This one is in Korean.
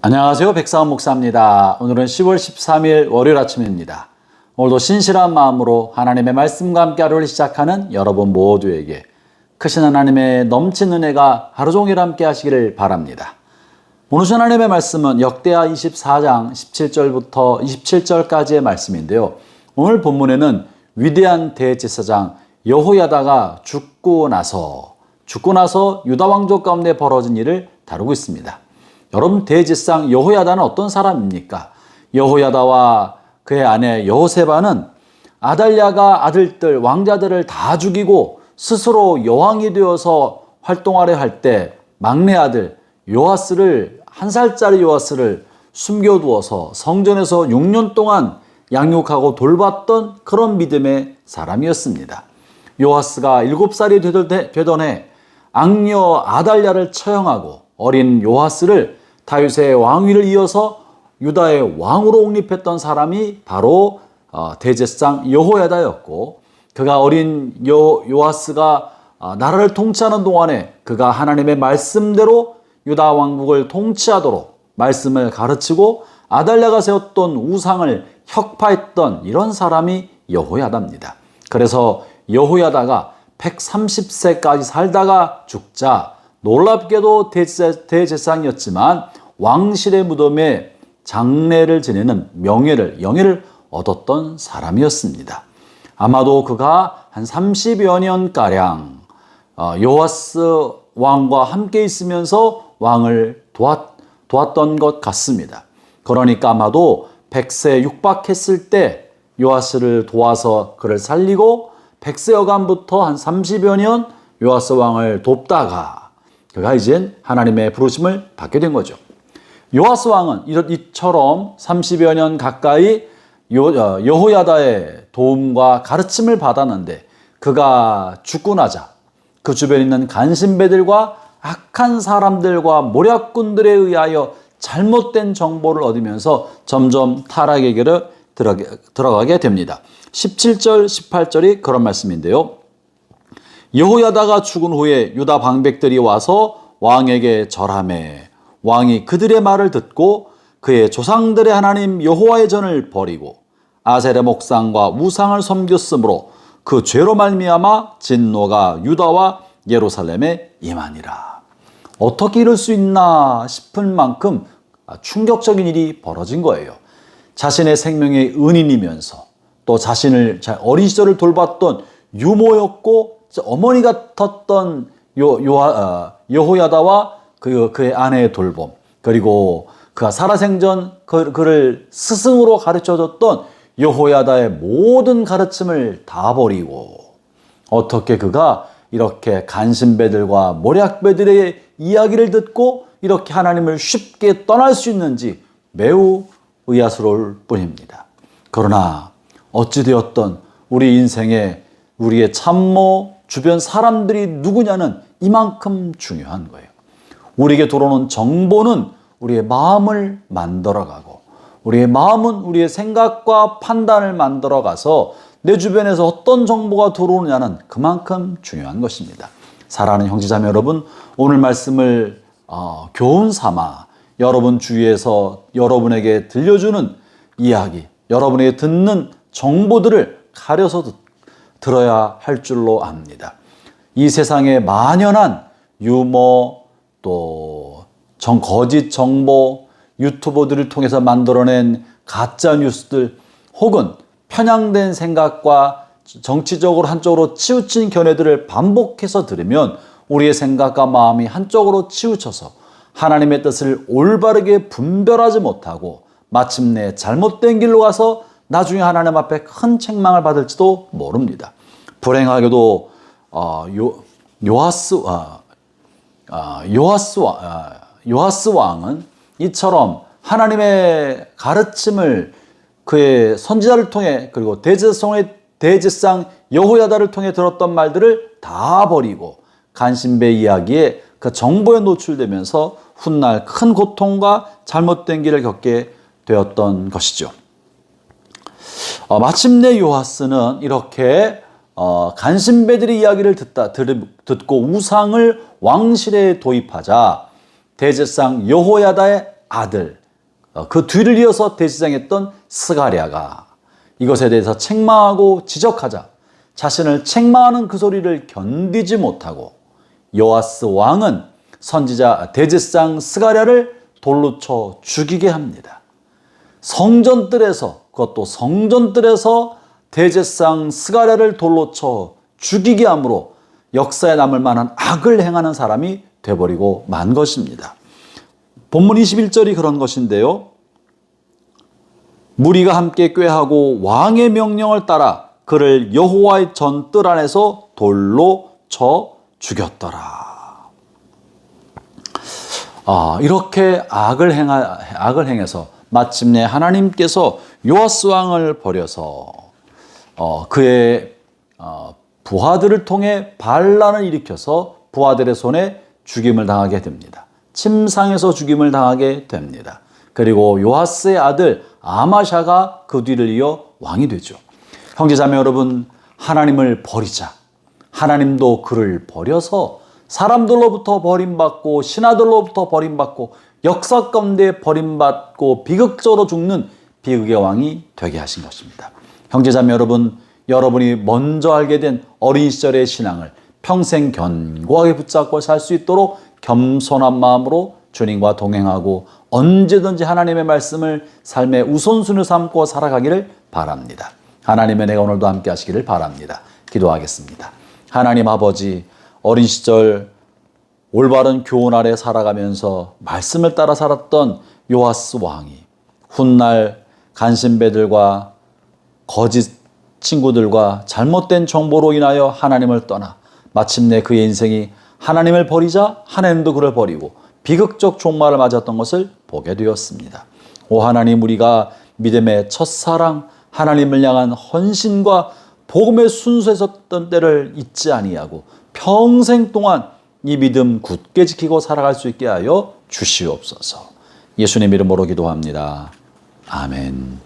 안녕하세요. 백사원 목사입니다. 오늘은 10월 13일 월요일 아침입니다. 오늘도 신실한 마음으로 하나님의 말씀과 함께 하루를 시작하는 여러분 모두에게 크신 하나님의 넘친 은혜가 하루 종일 함께 하시기를 바랍니다. 오늘 하나님의 말씀은 역대하 24장 17절부터 27절까지의 말씀인데요. 오늘 본문에는 위대한 대제사장 여호야다가 죽고 나서 유다 왕족 가운데 벌어진 일을 다루고 있습니다. 여러분, 대제사장 여호야다는 어떤 사람입니까? 여호야다와 그의 아내 여호세바는 아달랴가 아들들, 왕자들을 다 죽이고 스스로 여왕이 되어서 활동하려 할 때 막내 아들 요아스를, 1살짜리 요아스를 숨겨두어서 성전에서 6년 동안 양육하고 돌봤던 그런 믿음의 사람이었습니다. 요아스가 7살이 되던 해 악녀 아달랴를 처형하고 어린 요아스를 다윗의 왕위를 이어서 유다의 왕으로 옹립했던 사람이 바로 대제사장 여호야다였고, 그가 어린 요아스가 나라를 통치하는 동안에 그가 하나님의 말씀대로 유다 왕국을 통치하도록 말씀을 가르치고 아달랴가 세웠던 우상을 혁파했던 이런 사람이 여호야다입니다. 그래서 여호야다가 130세까지 살다가 죽자 놀랍게도 대제사장이었지만 왕실의 무덤에 장례를 지내는 영예를 얻었던 사람이었습니다. 아마도 그가 한 30여 년가량 요아스 왕과 함께 있으면서 왕을 도왔던 것 같습니다. 그러니까 아마도 100세 육박했을 때 요아스를 도와서 그를 살리고 100세 여간부터 한 30여 년 요아스 왕을 돕다가 그가 이젠 하나님의 부르심을 받게 된 거죠. 요아스 왕은 이처럼 30여 년 가까이 여호야다의 도움과 가르침을 받았는데, 그가 죽고 나자 그 주변에 있는 간신배들과 악한 사람들과 모략꾼들에 의하여 잘못된 정보를 얻으면서 점점 타락의 길을 들어가게 됩니다. 17절, 18절이 그런 말씀인데요. 여호야다가 죽은 후에 유다 방백들이 와서 왕에게 절하매 왕이 그들의 말을 듣고 그의 조상들의 하나님 여호와의 전을 버리고 아세라 목상과 우상을 섬겼으므로 그 죄로 말미암아 진노가 유다와 예루살렘에 임하니라. 어떻게 이럴 수 있나 싶은 만큼 충격적인 일이 벌어진 거예요. 자신의 생명의 은인이면서 또 자신을 어린 시절을 돌봤던 유모였고 어머니 같았던 여호야다와 그의 아내의 돌봄, 그리고 그가 살아생전 그를 스승으로 가르쳐줬던 여호야다의 모든 가르침을 다 버리고 어떻게 그가 이렇게 간신배들과 모략배들의 이야기를 듣고 이렇게 하나님을 쉽게 떠날 수 있는지 매우 의아스러울 뿐입니다. 그러나 어찌되었던 우리 인생에 우리의 참모, 주변 사람들이 누구냐는 이만큼 중요한 거예요. 우리에게 들어오는 정보는 우리의 마음을 만들어가고, 우리의 마음은 우리의 생각과 판단을 만들어가서 내 주변에서 어떤 정보가 들어오느냐는 그만큼 중요한 것입니다. 사랑하는 형제자매 여러분, 오늘 말씀을 교훈 삼아 여러분 주위에서 여러분에게 들려주는 이야기, 여러분에게 듣는 정보들을 가려서 들어야 할 줄로 압니다. 이 세상에 만연한 유머, 또 거짓 정보, 유튜버들을 통해서 만들어낸 가짜 뉴스들, 혹은 편향된 생각과 정치적으로 한쪽으로 치우친 견해들을 반복해서 들으면 우리의 생각과 마음이 한쪽으로 치우쳐서 하나님의 뜻을 올바르게 분별하지 못하고 마침내 잘못된 길로 가서 나중에 하나님 앞에 큰 책망을 받을지도 모릅니다. 불행하게도 요아스 왕은 이처럼 하나님의 가르침을 그의 선지자를 통해, 그리고 대제사장 여호야다를 통해 들었던 말들을 다 버리고 간신배 이야기에 그 정보에 노출되면서 훗날 큰 고통과 잘못된 길을 겪게 되었던 것이죠. 마침내 요아스는 이렇게 간신배들의 이야기를 듣고 우상을 왕실에 도입하자 대제사장 여호야다의 아들, 그 뒤를 이어서 대제사장했던 스가랴가 이것에 대해서 책망하고 지적하자 자신을 책망하는 그 소리를 견디지 못하고 요아스 왕은 선지자 대제사장 스가랴를 돌로 쳐 죽이게 합니다. 성전뜰에서, 그것도 성전뜰에서 대제사장 스가랴를 돌로 쳐 죽이게 함으로 역사에 남을 만한 악을 행하는 사람이 되어버리고 만 것입니다. 본문 21절이 그런 것인데요. 무리가 함께 꾀하고 왕의 명령을 따라 그를 여호와의 전뜰 안에서 돌로 쳐 죽였더라. 이렇게 악을 행해서 마침내 하나님께서 요아스 왕을 버려서 그의 부하들을 통해 반란을 일으켜서 부하들의 손에 죽임을 당하게 됩니다. 침상에서 죽임을 당하게 됩니다. 그리고 요아스의 아들 아마샤가 그 뒤를 이어 왕이 되죠. 형제자매 여러분, 하나님을 버리자. 하나님도 그를 버려서 사람들로부터 버림받고 신하들로부터 버림받고 역사 가운데 버림받고 비극적으로 죽는 비극의 왕이 되게 하신 것입니다. 형제자매 여러분, 여러분이 먼저 알게 된 어린 시절의 신앙을 평생 견고하게 붙잡고 살 수 있도록 겸손한 마음으로 주님과 동행하고 언제든지 하나님의 말씀을 삶의 우선순위로 삼고 살아가기를 바랍니다. 하나님의 은혜가 오늘도 함께 하시기를 바랍니다. 기도하겠습니다. 하나님 아버지, 어린 시절 올바른 교훈 아래 살아가면서 말씀을 따라 살았던 요아스 왕이 훗날 간신배들과 거짓 친구들과 잘못된 정보로 인하여 하나님을 떠나 마침내 그의 인생이 하나님을 버리자 하나님도 그를 버리고 비극적 종말을 맞았던 것을 보게 되었습니다. 오 하나님, 우리가 믿음의 첫사랑 하나님을 향한 헌신과 복음의 순수했었던 때를 잊지 아니하고 평생 동안 이 믿음 굳게 지키고 살아갈 수 있게 하여 주시옵소서. 예수님 이름으로 기도합니다. 아멘.